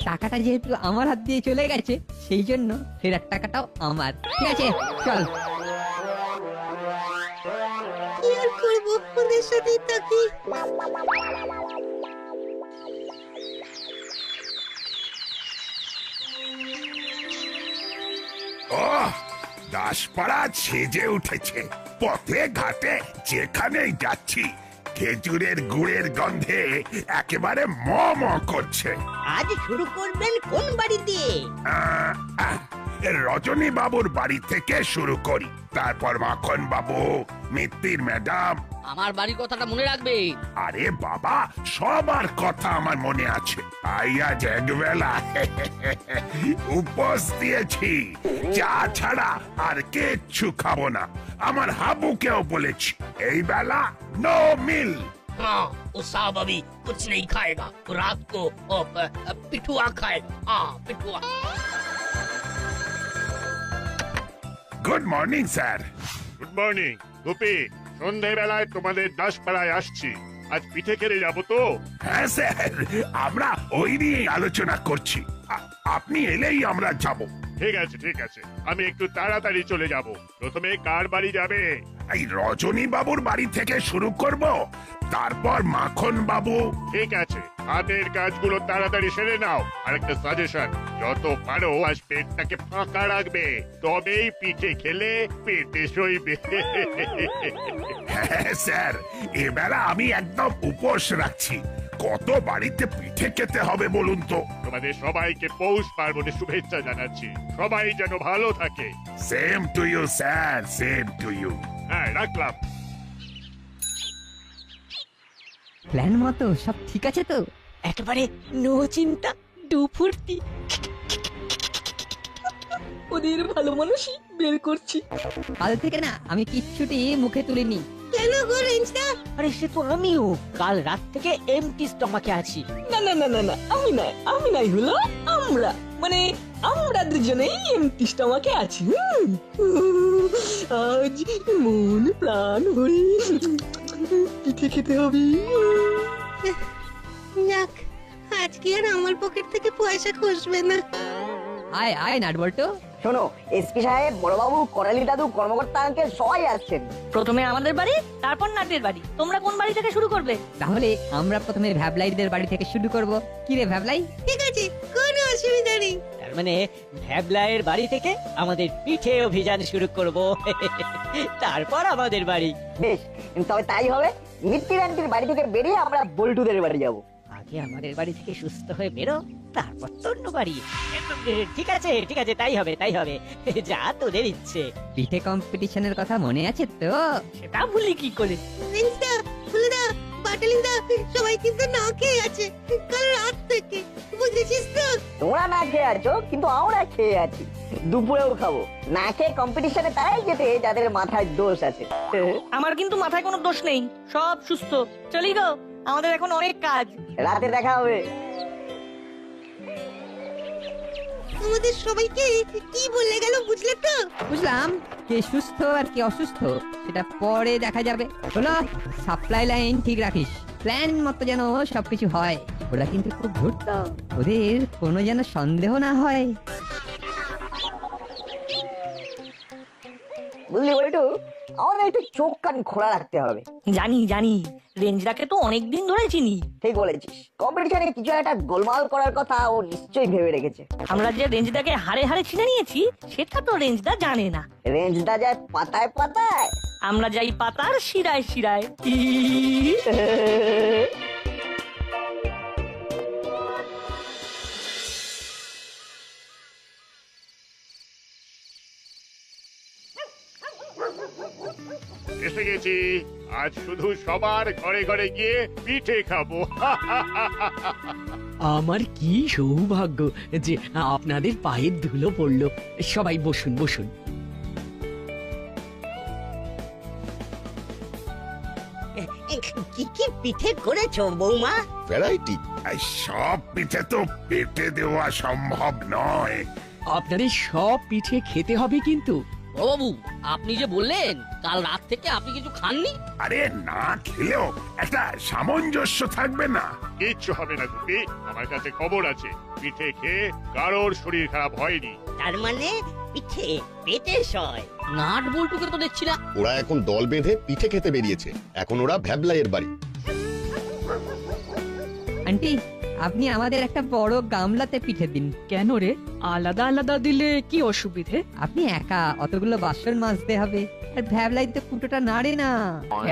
টাকাটা যেহেতু আমার হাত দিয়ে চলে গেছে সেই জন্য ফেরার টাকাটাও আমার। ঠিক আছে, চল। কি আর করবো, ওদের সাথেই থাকি। ওহ, দাসপাড়া সেজে উঠেছে। পথে ঘাটে যেখানেই যাচ্ছি খেজুরের গুড়ের গন্ধে একেবারে ম ম করছে। আজ শুরু করবেন কোন বাড়ি দিয়ে? আহ, আহ, রজনী বাবুর বাড়ি থেকে শুরু করি, তারপর মাখন বাবু, মিত্তির ম্যাডাম। আমার বাড়ির কথাটা মনে রাখবে। আরে বাবা, সবার কথা আমার মনে আছে। আজ একবেলা উপোস দিয়েছি, চা ছাড়া আর কিচ্ছু খাবো না। আমার হাবুকেও বলেছি এই বেলা নো মিল। हाँ वो साहब अभी कुछ नहीं खाएगा, वो रात को पिठुआ खाएगा। हाँ पिठुआ। Good morning sir. Good morning Gopi, সন্ধ্যাবেলায় তোমাদের দাসপাড়ায় আসছি। আজ পিঠে খেলে যাবো তো। হ্যাঁ স্যার, আমরা ওই নিয়ে আলোচনা করছি। আপনি এলেই আমরা যাব। ঠিক আছে ঠিক আছে, আমি একটু তাড়াতাড়ি চলে যাব। প্রথমে কার বাড়ি যাবে? এই রজনী বাবুর বাড়ি থেকে শুরু করব, তারপর মাখন বাবু। ঠিক আছে, হাতের কাজগুলো তাড়াতাড়ি সেরে নাও। আর একটা সাজেশন, যত পারো আজ পেটটাকে ফাঁকা রাখবে, তবেই পিঠে খেলে পেটে সইবে। হ্যাঁ স্যার, এবেলা আমি একদম উপোস রাখছি। কত বাড়িতে পিঠে খেতে হবে বলুন তো? তোমাদের সবাইকে পৌষ পার্বণের শুভেচ্ছা জানাচ্ছি। সবাই যেন ভালো থাকে। Same to you sir, same to you. হ্যাঁ, রাখলাম। প্ল্যান মতো সব ঠিক আছে তো? একেবারে নো চিন্তা, ডু ফুর্তি। ওদের ভালো মানুষই বের করছি। কাল থেকে না আমি কিচ্ছুটি মুখে তুলিনি। কেন গো রেঞ্জটা? আরে সে তো আমিও কাল রাত থেকে এমটি স্টমাকে আছি। না না না না না, আমি নাই হলো আমরা, মানে আমরা দুজনেই এমটি স্টমাকে আছি। আজ মন প্রাণ ভরে পিঠে খেতে হবে। যাক, আজকে আর আমার পকেট থেকে পয়সা খসবে না। আয় আয় নাটবল্টু। শোনো, এসপি সাহেব, বড়বাবু, করালি দাদু, কর্মকর্তা আঙ্কেল সবাই আসছেন। প্রথমে আমাদের বাড়ি, তারপর নাটের বাড়ি। তোমরা কোন বাড়ি থেকে শুরু করবে? তাহলে আমরা প্রথমে ভ্যাবলাইদের বাড়ি থেকে শুরু করব। কি রে ভ্যাবলাই? ঠিক আছে, কোনো অসুবিধা নেই। তার মানে ভ্যাবলায়ের বাড়ি থেকে আমাদের পিঠে অভিযান শুরু করব। তারপর আমাদের বাড়ি। বেশ, তবে তাই হবে। মিত্তির আন্টির বাড়ি থেকে বেরিয়ে আমরা বল্টুদের বাড়ি যাব। আগে আমাদের বাড়ি থেকে সুস্থ হয়ে বেরো, তারপর তো অন্য বাড়ি। ঠিক আছে ঠিক আছে, তাই হবে তাই হবে, যা তোদের ইচ্ছে। পিঠে কম্পিটিশনের কথা মনে আছে তো? সেটা ভুলি কি করে? রেঞ্জটা, ফুলদা, বাটালিদা সবাই কিন্তু না খেয়ে আছে কাল রাত থেকে, বুঝেছিস তো? তোমরা না খেয়ে আছো, কিন্তু আমরা খেয়ে আছি। দুপুরেও খাবো। না খেয়ে কম্পিটিশনে তারাই যেতে যাদের মাথায় দোষ আছে। আমার কিন্তু মাথায় কোনো দোষ নেই, সব সুস্থ। চলি গো, আমাদের এখন অনেক কাজ। রাতে দেখা হবে। আমাদের সবাইকে কি বলে গেল বুঝলে তো? বুঝলাম, কে সুস্থ আর কে অসুস্থ সেটা পরে দেখা যাবে। শোনো, সাপ্লাই লাইন ঠিক রাখিস, প্ল্যান মতো যেন সবকিছু হয়। ওরা কিন্তু খুব ধূর্ত, ওদের কোনো যেন সন্দেহ না হয়। বুঝলি বলটু, আমাদের একটু চোখ কান খোলা রাখতে হবে। জানি জানি, রেঞ্জদাকে তো অনেকদিন ধরে চিনি। ঠিক বলেছিস, কম্পিটিশনে কিছু একটা গোলমাল করার কথা ও নিশ্চয়ই ভেবে রেখেছে। আমরা যে রেঞ্জদাকে হাড়ে হাড়ে চিনে নিয়েছি সেটা তো রেঞ্জদা জানে না। রেঞ্জটা যায় পাতায় পাতায়, আমরা যাই পাতার শিরায় শিরায়। এসে গেছি। আজ শুধু সবার ঘরে ঘরে গিয়ে পিঠে খাবো। আমার কি সৌভাগ্য যে আপনাদের পায়ের ধুলো পড়লো। সবাই বসুন বসুন। কি কি পিঠে করেছো বৌমা? ভ্যারাইটি। সব পিঠে তো পেটে দেওয়া সম্ভব নয়। আপনাদের সব পিঠে খেতে হবে কিন্তু। বাবু আপনি যে বললেন কাল রাত থেকে আপনি কিছু খাননি। আরে না খেলেও একটা সামঞ্জস্য থাকবে না? কিচ্ছু হবে না গুপি, আমার কাছে খবর আছে পিঠে খেয়ে কারোর শরীর খারাপ হয়নি। তার মানে পিঠে পেটে সয়। নাট বল্টুকে তো দেখছি না। ওরা এখন দল বেঁধে পিঠে খেতে বেরিয়েছে। এখন ওরা ভ্যাবলাইয়ের বাড়ি। আন্টি আপনি আমাদের একটা বড় গামলাতে পিঠে দিন। কেন রে, আলাদা আলাদা দিলে কি অসুবিধে? আপনি একা অতগুলো বাসন মাজতে হবে, আর ভ্যাবলাইতে ফুটোটা নাড়ে না।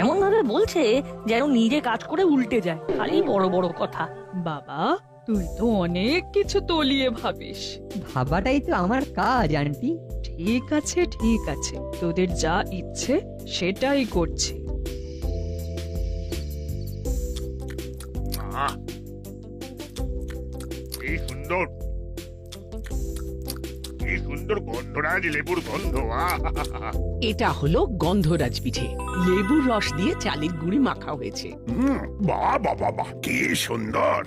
এমন ভাবে বলছে যেন নিজে কাজ করে উল্টে যায়, খালি বড় বড় কথা। বাবা তুই তো অনেক কিছু তলিয়ে ভাবিস। ভাবাটাই তো আমার কাজ আন্টি। ঠিক আছে ঠিক আছে, তোদের যা ইচ্ছে সেটাই করছি। আহ, কি সুন্দর, কি সুন্দর গন্ধরাজ লেবুর গন্ধ। আহা! এটা হলো গন্ধরাজ পিঠে, লেবুর রস দিয়ে চালের গুঁড়ি মাখা হয়েছে। বাহ বাহ বাহ বাহ, কি সুন্দর!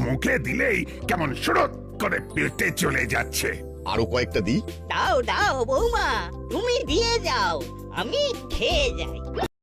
মুখে দিলেই কেমন সুরত করে পেটে চলে যাচ্ছে। আরো কয়েকটা দিই। দাও দাও বৌমা, তুমি দিয়ে যাও, আমি খেয়ে যাই।